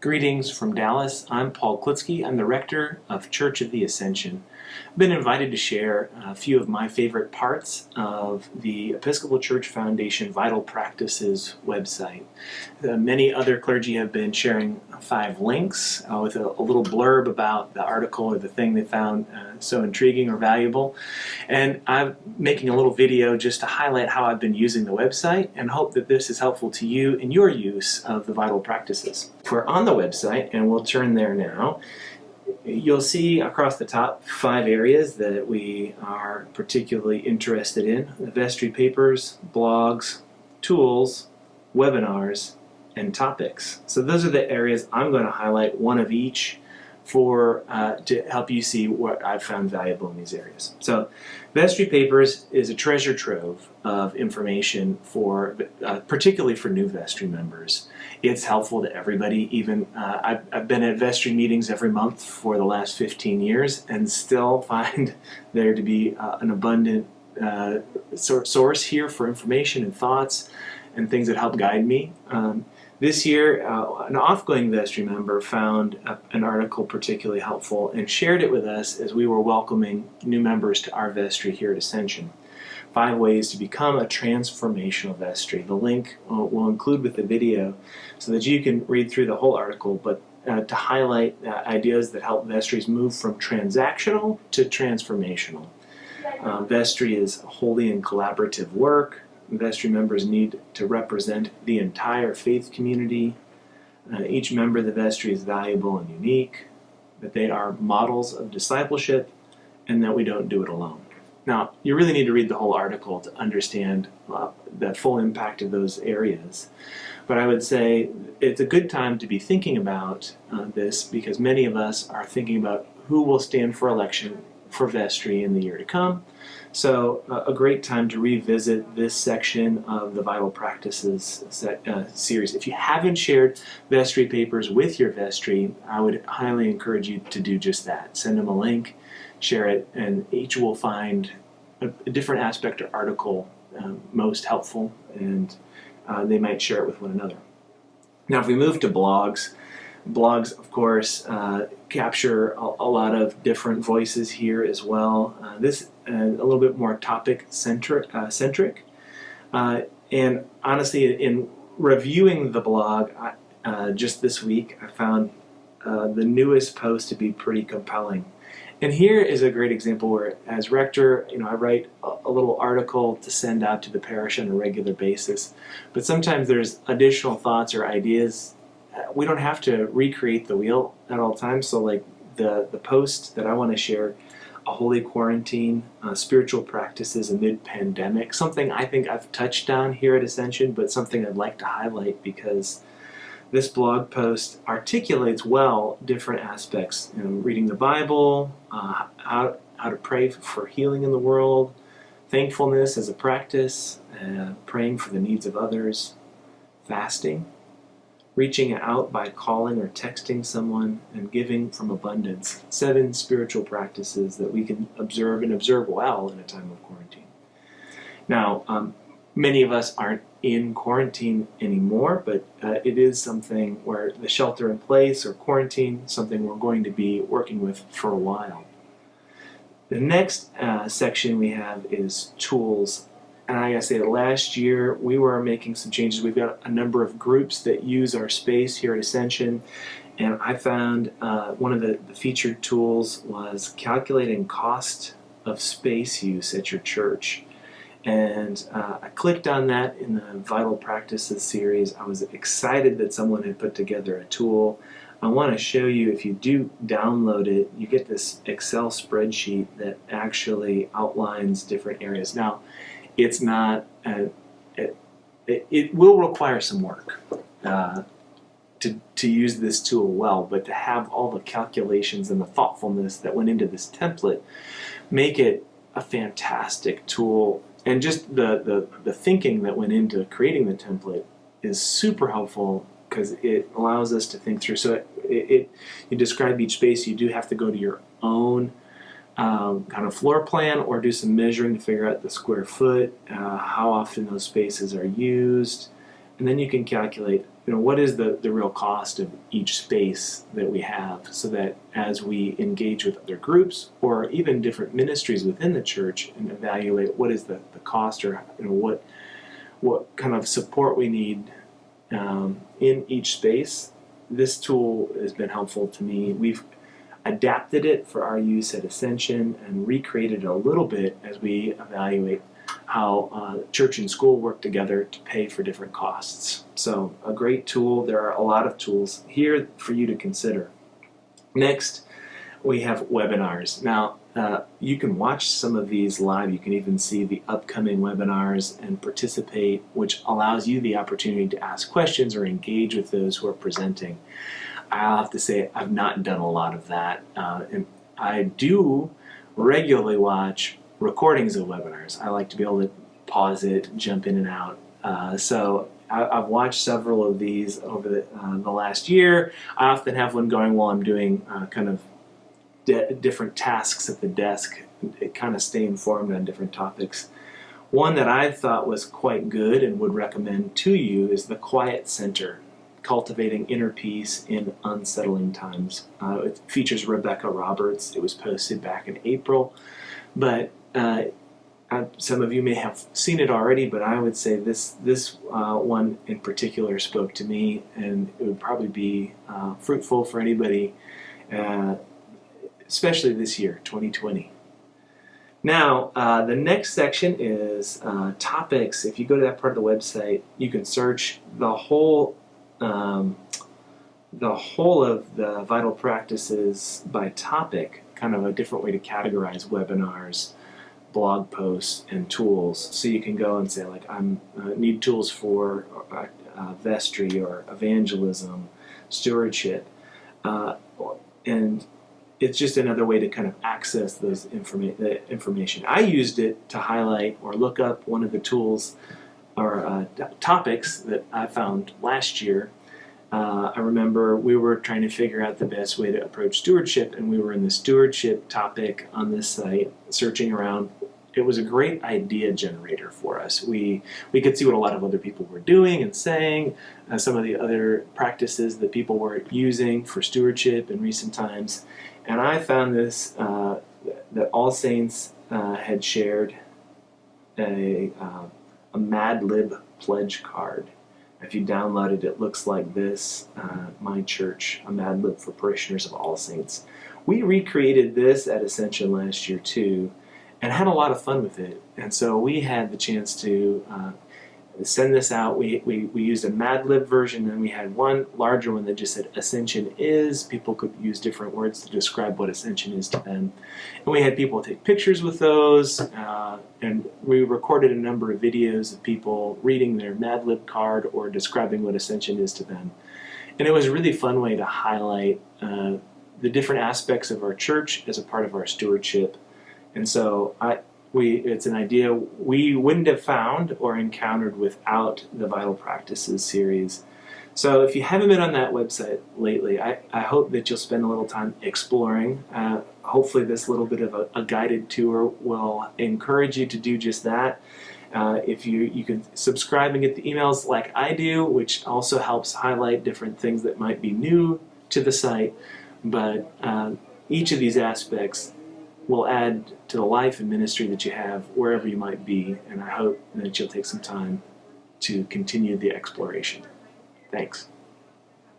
Greetings from Dallas. I'm Paul Klitsky. I'm the rector of Church of the Ascension. I've been invited to share a few of my favorite parts of the Episcopal Church Foundation Vital Practices website. Many other clergy have been sharing 5 links with a little blurb about the article or the thing they found so intriguing or valuable. And I'm making a little video just to highlight how I've been using the website and hope that this is helpful to you in your use of the Vital Practices. If we're on the website, and we'll turn there now, you'll see across the top 5 areas that we are particularly interested in: the vestry papers, blogs, tools, webinars, and topics. So those are the areas I'm going to highlight, one of each, for to help you see what I've found valuable in these areas. So vestry papers is a treasure trove of information for particularly for new vestry members. It's helpful to everybody. Even I've been at vestry meetings every month for the last 15 years and still find there to be an abundant source here for information and thoughts and things that help guide me. This year, an offgoing vestry member found an article particularly helpful and shared it with us as we were welcoming new members to our vestry here at Ascension. 5 ways to become a transformational vestry. The link we'll include with the video so that you can read through the whole article, but to highlight ideas that help vestries move from transactional to transformational. Vestry is holy and collaborative work. Vestry members need to represent the entire faith community. Each member of the vestry is valuable and unique, that they are models of discipleship, and that we don't do it alone. Now, you really need to read the whole article to understand the full impact of those areas. But I would say it's a good time to be thinking about this, because many of us are thinking about who will stand for election for vestry in the year to come. So a great time to revisit this section of the Vital Practices series. If you haven't shared vestry papers with your vestry, I would highly encourage you to do just that. Send them a link, share it, and each will find a different aspect or article most helpful, and they might share it with one another. Now, if we move to blogs, of course, capture a lot of different voices here as well. This a little bit more topic-centric. And honestly, in reviewing the blog just this week, I found the newest post to be pretty compelling. And here is a great example where, as rector, I write a little article to send out to the parish on a regular basis. But sometimes there's additional thoughts or ideas. We don't have to recreate the wheel at all times. So like the post that I want to share, a holy quarantine, spiritual practices amid pandemic, something I think I've touched on here at Ascension, but something I'd like to highlight because this blog post articulates well different aspects. Reading the Bible, how to pray for healing in the world, thankfulness as a practice, praying for the needs of others, fasting, reaching out by calling or texting someone, and giving from abundance. 7 spiritual practices that we can observe and observe well in a time of quarantine. Now, many of us aren't in quarantine anymore, but it is something where the shelter in place or quarantine, something we're going to be working with for a while. The next section we have is tools. And I gotta say, last year we were making some changes. We've got a number of groups that use our space here at Ascension, and I found one of the featured tools was calculating cost of space use at your church. And I clicked on that in the Vital Practices series. I was excited that someone had put together a tool. I want to show you, if you do download it, you get this Excel spreadsheet that actually outlines different areas. Now, it's not, it will require some work to use this tool well, but to have all the calculations and the thoughtfulness that went into this template make it a fantastic tool. And just the thinking that went into creating the template is super helpful because it allows us to think through. So you describe each space, you do have to go to your own kind of floor plan or do some measuring to figure out the square foot, how often those spaces are used, and then you can calculate what is the real cost of each space that we have, so that as we engage with other groups or even different ministries within the church and evaluate what is the cost, or what kind of support we need in each space, this tool has been helpful to me. We've adapted it for our use at Ascension and recreated it a little bit as we evaluate how church and school work together to pay for different costs. So a great tool. There are a lot of tools here for you to consider. Next, we have webinars. Now, you can watch some of these live. You can even see the upcoming webinars and participate, which allows you the opportunity to ask questions or engage with those who are presenting. I'll have to say I've not done a lot of that. And I do regularly watch recordings of webinars. I like to be able to pause it, jump in and out. So I've watched several of these over the last year. I often have one going while I'm doing kind of different tasks at the desk, kind of stay informed on different topics. One that I thought was quite good and would recommend to you is the Quiet Center, Cultivating Inner Peace in Unsettling Times. It features Rebecca Roberts. It was posted back in April, but some of you may have seen it already, but I would say this one in particular spoke to me, and it would probably be fruitful for anybody, especially this year, 2020. Now, the next section is topics. If you go to that part of the website, you can search the whole of the vital practices by topic, kind of a different way to categorize webinars, blog posts, and tools. So you can go and say, like, I need tools for vestry or evangelism, stewardship, and it's just another way to kind of access those information. I used it to highlight or look up one of the tools or topics that I found last year. I remember we were trying to figure out the best way to approach stewardship, and we were in the stewardship topic on this site, searching around. It was a great idea generator for us. We could see what a lot of other people were doing and saying, some of the other practices that people were using for stewardship in recent times. And I found this, that All Saints had shared a Mad Lib pledge card. If you download it, it looks like this, My Church, a Mad Lib for parishioners of All Saints. We recreated this at Ascension last year too, and had a lot of fun with it. And so we had the chance to send this out. We used a Mad Lib version, and we had one larger one that just said Ascension is. People could use different words to describe what Ascension is to them. And we had people take pictures with those, and we recorded a number of videos of people reading their Mad Lib card or describing what Ascension is to them. And it was a really fun way to highlight the different aspects of our church as a part of our stewardship. And so it's an idea we wouldn't have found or encountered without the Vital Practices series. So if you haven't been on that website lately, I hope that you'll spend a little time exploring. Hopefully this little bit of a guided tour will encourage you to do just that. If you can subscribe and get the emails like I do, which also helps highlight different things that might be new to the site. But each of these aspects will add to the life and ministry that you have wherever you might be, and I hope that you'll take some time to continue the exploration. Thanks.